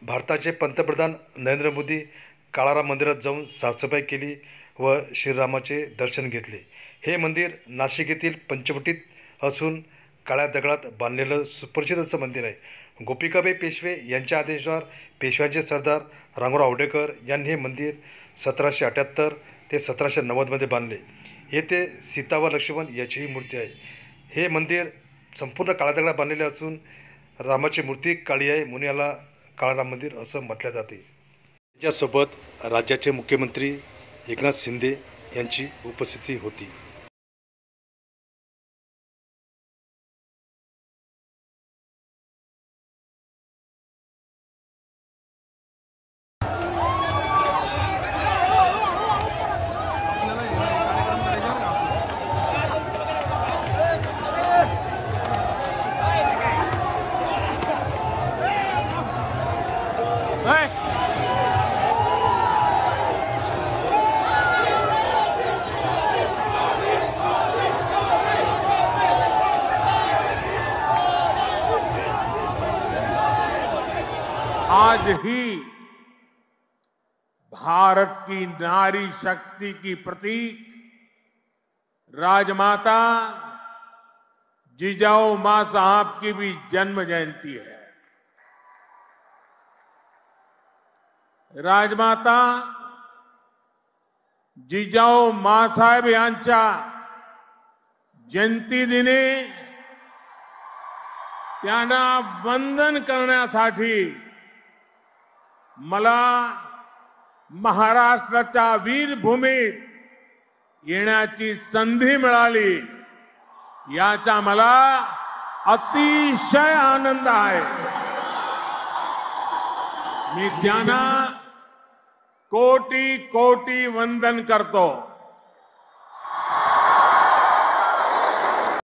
भारताचे पंतप्रधान नरेंद्र मोदी काळाराम मंदिरात जाऊन साफसफाई केली व श्रीरामाचे दर्शन घेतले. हे मंदिर नाशिक येथील पंचवटीत असून काळ्या दगडात बांधलेलं सुप्रसिद्ध असं मंदिर आहे. गोपिकाबाई पेशवे यांच्या आदेशावर पेशव्यांचे सरदार रामराव आवडेकर यांनी हे मंदिर 1778 ते 1790मध्ये बांधले. येथे सीता व लक्ष्मण याचीही मूर्ती आहे. हे मंदिर संपूर्ण काळ्या दगडात बांधलेले असून रामाची मूर्ती काळी आहे म्हणून याला काळाराम मंदिर असं म्हटलं जाते. त्याच्यासोबत राज्याचे मुख्यमंत्री एकनाथ शिंदे यांची उपस्थिती होती. आज ही भारत की नारी शक्ति की प्रतीक राजमाता जिजाऊ मां साहब की भी जन्म जयंती है. राजमाता जिजाऊ मां साहेब यांच्या जयंती दिनी त्यांना वंदन करण्यासाठी मला महाराष्ट्राच्या वीरभूमीत येण्याची संधी मिळाली. याचा मला अतिशय आनंद आहे. मी त्यांना कोटी कोटी वंदन करतो.